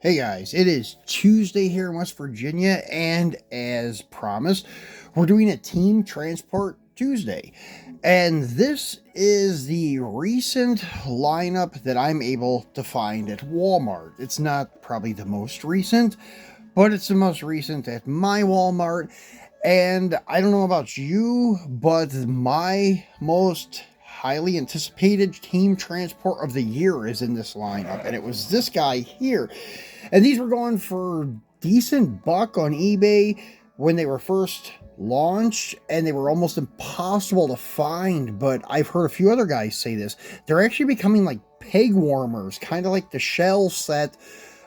Hey guys, it is Tuesday here in West Virginia, and as promised, we're doing a Team Transport Tuesday. And this is the recent lineup that I'm able to find at Walmart. It's not probably the most recent, but it's the most recent at my Walmart. And I don't know about you, but my most highly anticipated Team Transport of the year is in this lineup, and it was this guy here. And these were going for decent buck on eBay when they were first launched, and they were almost impossible to find. But I've heard a few other guys say this. They're actually becoming like peg warmers, kind of like the shell set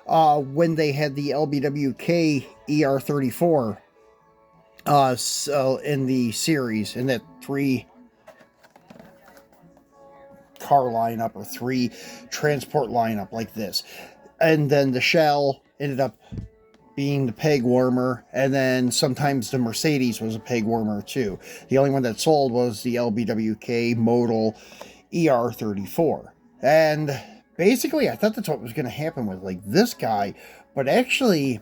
when they had the LBWK ER34 so in the series, in that 3-car lineup or 3 transport lineup like this. And then the shell ended up being the peg warmer, and then sometimes the Mercedes was a peg warmer too. The only one that sold was the LBWK modal ER34. And basically I thought that's what was going to happen with like this guy, but actually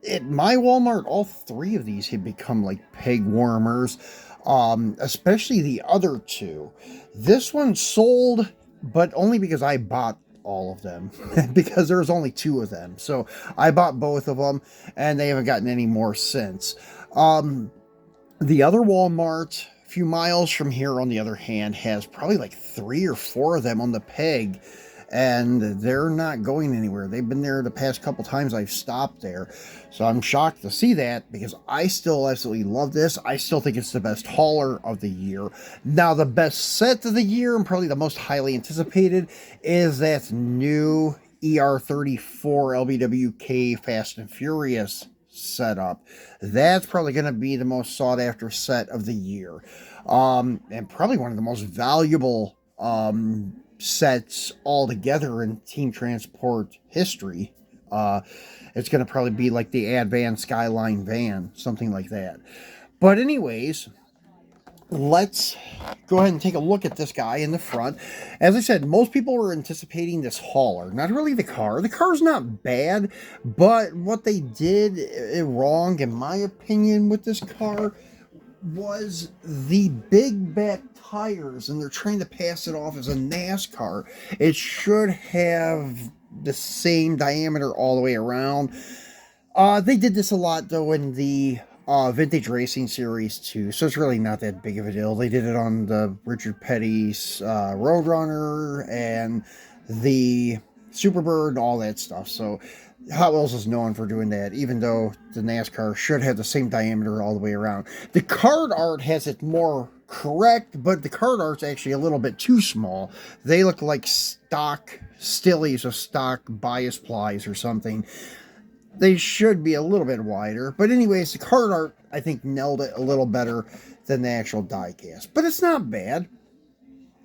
at my Walmart, all 3 of these had become like peg warmers, especially the other 2. This one sold, but only because I bought all of them, because there's only 2 of them. So I bought both of them, and they haven't gotten any more since. The other Walmart, a few miles from here, on the other hand, has probably like 3 or 4 of them on the peg, and they're not going anywhere. They've been there the past couple times I've stopped there. So I'm shocked to see that, because I still absolutely love this. I still think it's the best hauler of the year. Now, the best set of the year, and probably the most highly anticipated, is that new ER34 LBWK Fast and Furious setup. That's probably going to be the most sought after set of the year. And probably one of the most valuable sets altogether in Team Transport history. It's going to probably be like the Advan Skyline van, something like that. But anyways, let's go ahead and take a look at this guy in the front. As I said, most people were anticipating this hauler, not really the car. The car's not bad, but what they did wrong, in my opinion, with this car was the big back tires, and they're trying to pass it off as a NASCAR. It should have the same diameter all the way around. They did this a lot though in the Vintage Racing Series too, so it's really not that big of a deal. They did it on the Richard Petty's Roadrunner and the Superbird and all that stuff. So Hot Wheels is known for doing that, even though the NASCAR should have the same diameter all the way around. The card art has it more correct, but the card art's actually a little bit too small. They look like stock stillies of stock bias plies or something. They should be a little bit wider, but anyways, the card art, I think, nailed it a little better than the actual die cast, but it's not bad.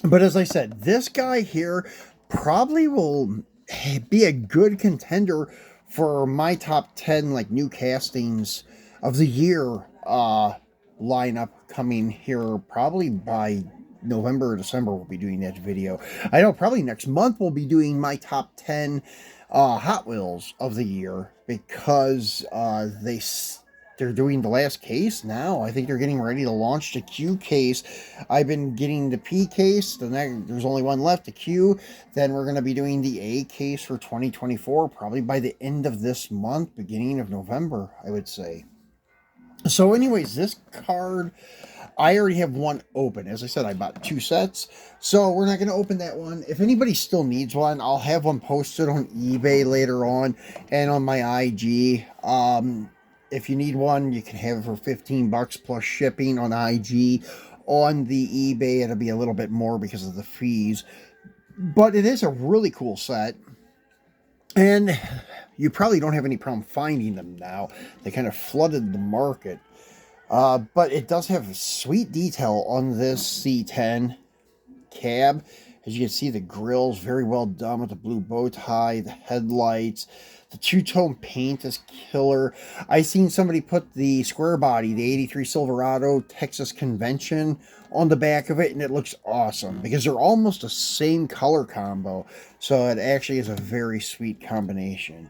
But as I said, this guy here probably will be a good contender for my top 10 like new castings of the year lineup coming here probably by November or December. We'll be doing that video. I know probably next month we'll be doing my top 10 Hot Wheels of the year, because they're doing the last case now. I think they're getting ready to launch the Q case. I've been getting the P case. There's only one left, the Q. Then we're going to be doing the A case for 2024, probably by the end of this month, beginning of November, I would say. So anyways, this card, I already have one open. As I said, I bought 2 sets, so we're not going to open that one. If anybody still needs one, I'll have one posted on eBay later on and on my IG. If you need one, you can have it for $15 plus shipping on IG. On the eBay, it'll be a little bit more because of the fees. But it is a really cool set, and you probably don't have any problem finding them now. They kind of flooded the market. But it does have sweet detail on this C10 cab. As you can see, the grill's very well done with the blue bow tie, the headlights. The 2-tone paint is killer. I seen somebody put the square body, the 83 Silverado Texas Convention, on the back of it, and it looks awesome because they're almost the same color combo. So it actually is a very sweet combination.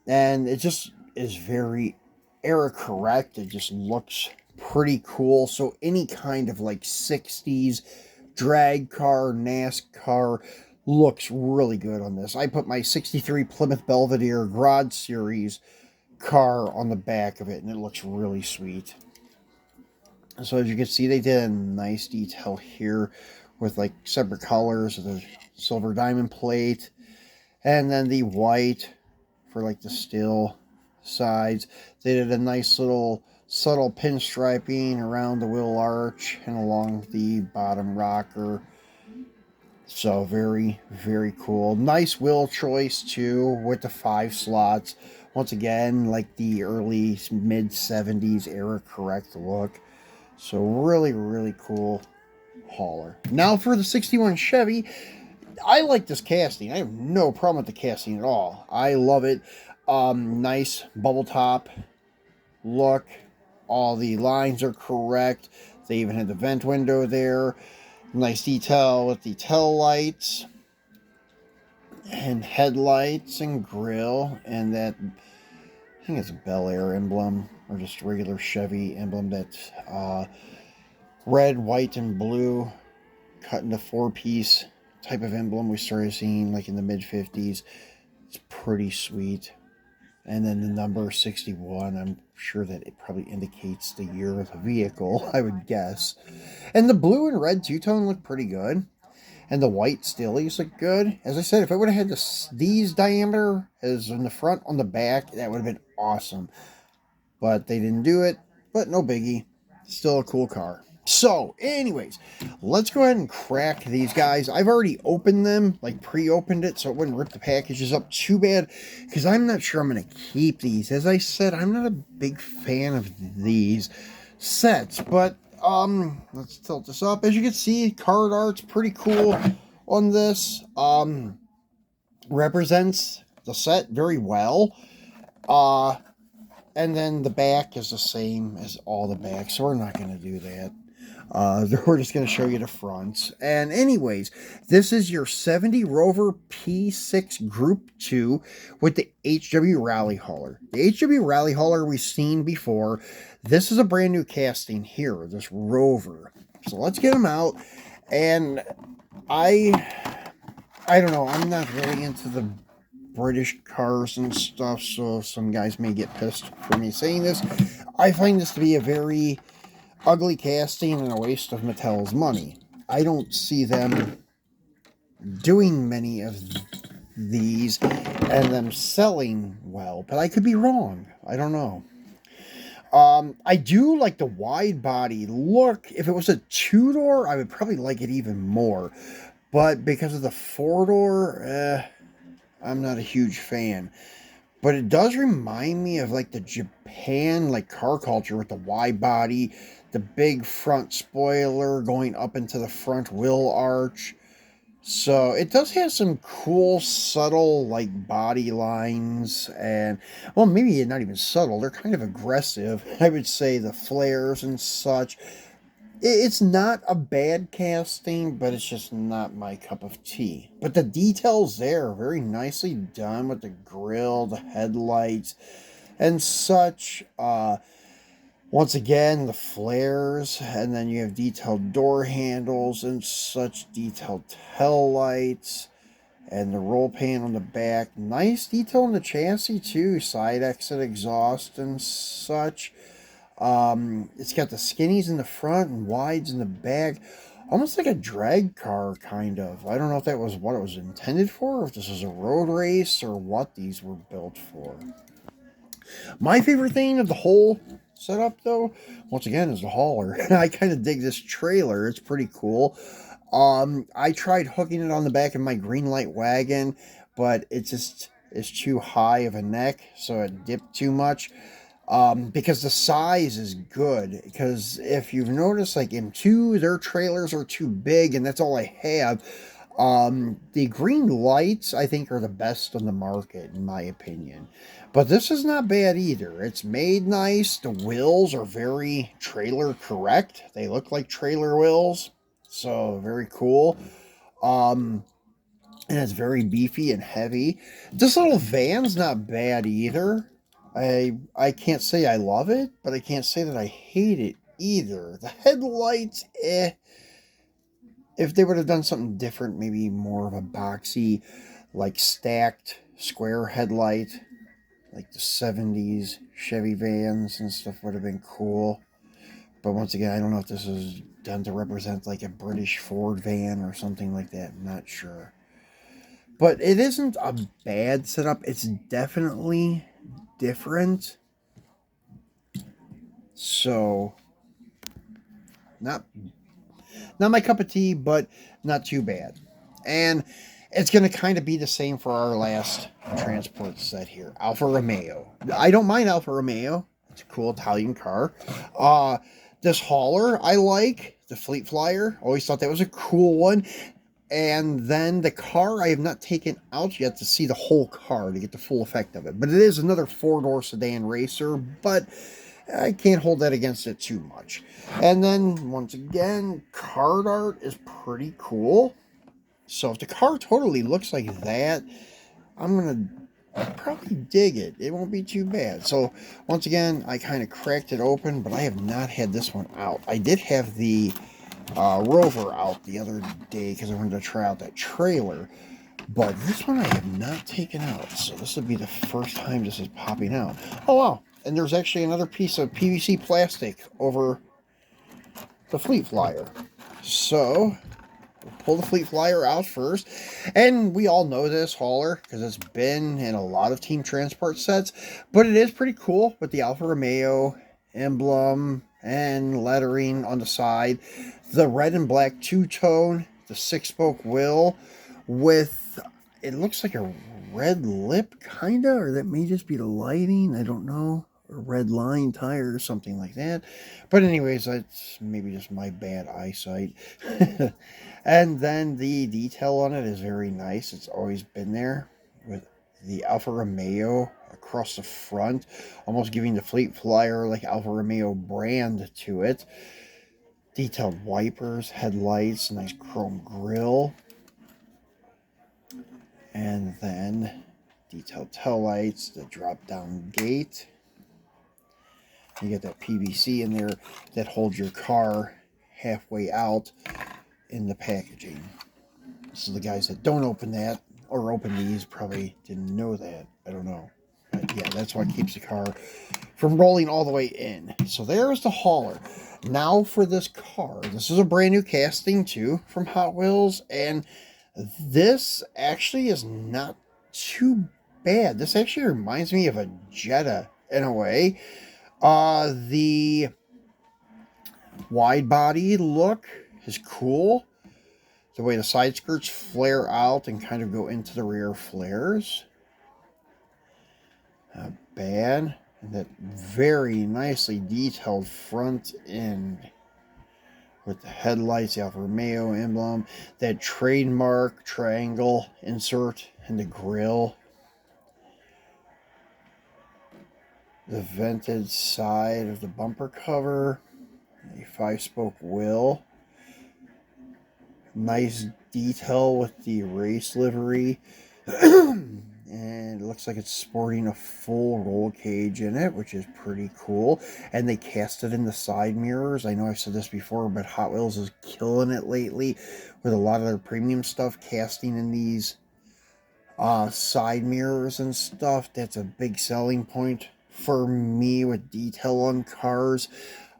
and it just is very era correct. It just looks pretty cool. So any kind of like 60s drag car, NASCAR looks really good on this. I put my 63 Plymouth Belvedere Garage Series car on the back of it, and it looks really sweet. So as you can see, they did a nice detail here with like separate colors, the silver diamond plate, and then the white for like the steel sides. They did a nice little subtle pinstriping around the wheel arch and along the bottom rocker. So very, very cool. Nice wheel choice too with the 5 slots. Once again, like the early mid 70s era correct look. So really, really cool hauler. Now for the 61 Chevy, I like this casting. I have no problem with the casting at all. I love it. Nice bubble top look. All the lines are correct. They even had the vent window there. Nice detail with the tail lights and headlights and grill, and that, I think it's a Bel Air emblem or just regular Chevy emblem. That red, white, and blue cut into 4-piece type of emblem we started seeing like in the mid 50s. It's pretty sweet. And then the number 61, I'm sure that it probably indicates the year of the vehicle, I would guess. And the blue and red two-tone look pretty good. And the white steelies look good. As I said, if I would have had these diameter as in the front on the back, that would have been awesome. But they didn't do it. But no biggie. Still a cool car. So, anyways, let's go ahead and crack these guys. I've already opened them, like pre-opened it, so it wouldn't rip the packages up too bad, because I'm not sure I'm going to keep these. As I said, I'm not a big fan of these sets, but let's tilt this up. As you can see, card art's pretty cool on this. Represents the set very well. And then the back is the same as all the backs, so we're not going to do that. We're just going to show you the fronts. And anyways, this is your 70 Rover P6 Group 2 with the HW Rally Hauler. The HW Rally Hauler we've seen before. This is a brand new casting here, this Rover. So let's get them out. And I don't know, I'm not really into the British cars and stuff, so some guys may get pissed for me saying this. I find this to be a very ugly casting and a waste of Mattel's money. I don't see them doing many of these and them selling well, but I could be wrong. I don't know. I do like the wide body look. If it was a 2-door, I would probably like it even more. But because of the 4-door, I'm not a huge fan. But it does remind me of like the Japan like car culture with the wide body, the big front spoiler going up into the front wheel arch. So it does have some cool, subtle like body lines, and well, maybe not even subtle. They're kind of aggressive. I would say the flares and such. It's not a bad casting, but it's just not my cup of tea. But the details there are very nicely done with the grill, the headlights, and such. Once again, the flares, and then you have detailed door handles and such, detailed tail lights, and the roll pan on the back. Nice detail on the chassis too, side exit exhaust and such. It's got the skinnies in the front and wides in the back. Almost like a drag car, kind of. I don't know if that was what it was intended for, or if this was a road race, or what these were built for. My favorite thing of the whole setup, though, once again, is the hauler. I kind of dig this trailer. It's pretty cool. I tried hooking it on the back of my Greenlight wagon, but it just is too high of a neck, so it dipped too much. Because the size is good. Because if you've noticed, like M2, their trailers are too big, and that's all I have. The green lights, I think, are the best on the market, in my opinion. But this is not bad either. It's made nice. The wheels are very trailer correct. They look like trailer wheels. So, very cool. Um, and it's very beefy and heavy. This little van's not bad either. I can't say I love it, but I can't say that I hate it either. The headlights, if they would have done something different, maybe more of a boxy, like stacked square headlight, like the 70s Chevy vans and stuff would have been cool. But once again, I don't know if this is done to represent like a British Ford van or something like that. I'm not sure. But it isn't a bad setup. It's definitely different. So, not not my cup of tea, but not too bad. And it's going to kind of be the same for our last transport set here, Alfa Romeo. I don't mind Alfa Romeo. It's a cool Italian car. Uh, this hauler I like, the Fleet Flyer. Always thought that was a cool one. And then the car I have not taken out yet to see the whole car to get the full effect of it. But it is another four-door sedan racer, but I can't hold that against it too much. And then, once again, card art is pretty cool. So if the car totally looks like that, I'm going to probably dig it. It won't be too bad. So, once again, I kind of cracked it open, but I have not had this one out. I did have the Rover out the other day because I wanted to try out that trailer. But this one I have not taken out. So this will be the first time this is popping out. Oh, wow. And there's actually another piece of PVC plastic over the Fleet Flyer. So, we'll pull the Fleet Flyer out first. And we all know this hauler because it's been in a lot of team transport sets. But it is pretty cool with the Alfa Romeo emblem and lettering on the side. The red and black two-tone, the six-spoke wheel with, it looks like a red lip, kind of, or that may just be the lighting. I don't know. A red line tire or something like that. But anyways, that's maybe just my bad eyesight. And then the detail on it is very nice. It's always been there with the Alfa Romeo across the front, almost giving the Fleet Flyer like Alfa Romeo brand to it. Detailed wipers, headlights, nice chrome grille. And then detailed tail lights, the drop down gate. You get that PVC in there that holds your car halfway out in the packaging. So the guys that don't open that or open these probably didn't know that. I don't know. But yeah, that's what keeps the car from rolling all the way in. So there's the hauler. Now for this car. This is a brand new casting too from Hot Wheels. And this actually is not too bad. This actually reminds me of a Jetta in a way. The wide body look is cool. The way the side skirts flare out and kind of go into the rear flares. Not bad. And that very nicely detailed front end with the headlights, the Alfa Romeo emblem, that trademark triangle insert in the grille. The vented side of the bumper cover. A 5-spoke wheel. Nice detail with the race livery. And it looks like it's sporting a full roll cage in it, which is pretty cool. And they cast it in the side mirrors. I know I've said this before, but Hot Wheels is killing it lately with a lot of their premium stuff casting in these side mirrors and stuff. That's a big selling point for me with detail on cars.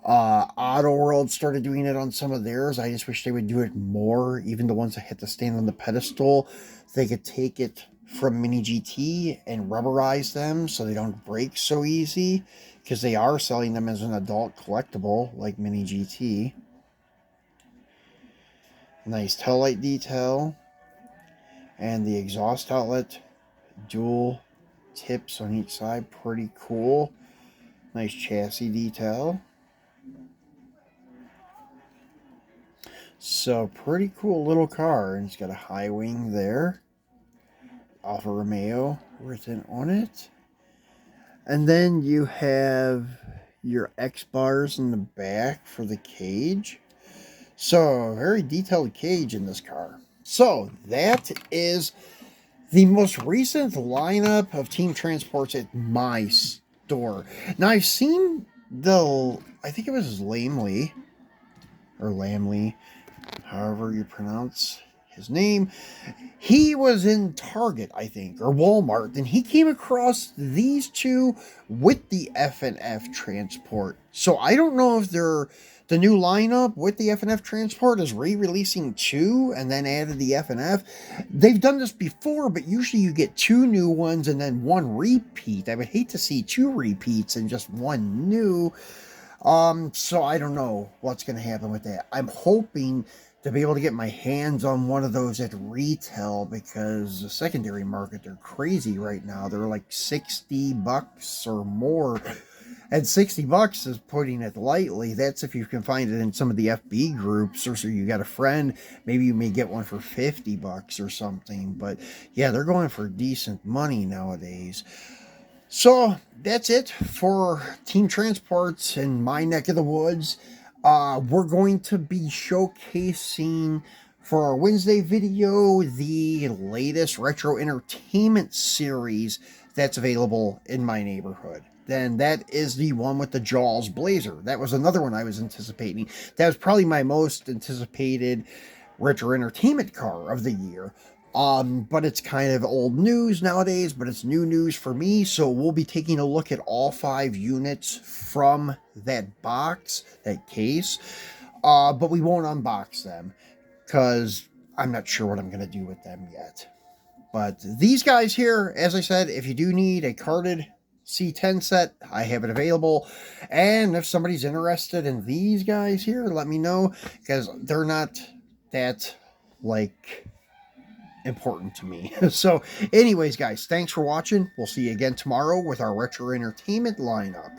Auto World started doing it on some of theirs. I just wish they would do it more. Even the ones that had to stand on the pedestal, they could take it from Mini GT and rubberize them so they don't break so easy, because they are selling them as an adult collectible like Mini GT. Nice taillight detail. And the exhaust outlet, dual tips on each side, pretty cool. Nice chassis detail. So, pretty cool little car. And it's got a high wing there. Alfa Romeo written on it. And then you have your X bars in the back for the cage. So, a very detailed cage in this car. So that is the most recent lineup of team transports at my store. Now I've seen I think it was Lamley or Lamley, however you pronounce his name. He was in Target, I think, or Walmart, and he came across these two with the F and F transport. So I don't know if they're the new lineup with the F and F transport is re-releasing two and then added the F and F. They've done this before, but usually you get two new ones and then one repeat. I would hate to see two repeats and just one new. So I don't know what's going to happen with that. I'm hoping to be able to get my hands on one of those at retail because the secondary market, they're crazy right now. They're like $60 or more. And $60 is putting it lightly. That's if you can find it in some of the FB groups, or so you got a friend, maybe you may get one for $50 or something. But yeah, they're going for decent money nowadays. So that's it for Team Transports in my neck of the woods. We're going to be showcasing for our Wednesday video the latest retro entertainment series that's available in my neighborhood. Then that is the one with the Jaws Blazer. That was another one I was anticipating. That was probably my most anticipated retro entertainment car of the year. But it's kind of old news nowadays, but it's new news for me. So we'll be taking a look at all 5 units from that box, that case. But we won't unbox them because I'm not sure what I'm going to do with them yet. But these guys here, as I said, if you do need a carded C10 set, I have it available. And if somebody's interested in these guys here, let me know because they're not that like important to me. So anyways, guys, thanks for watching. We'll see you again tomorrow with our retro entertainment lineup.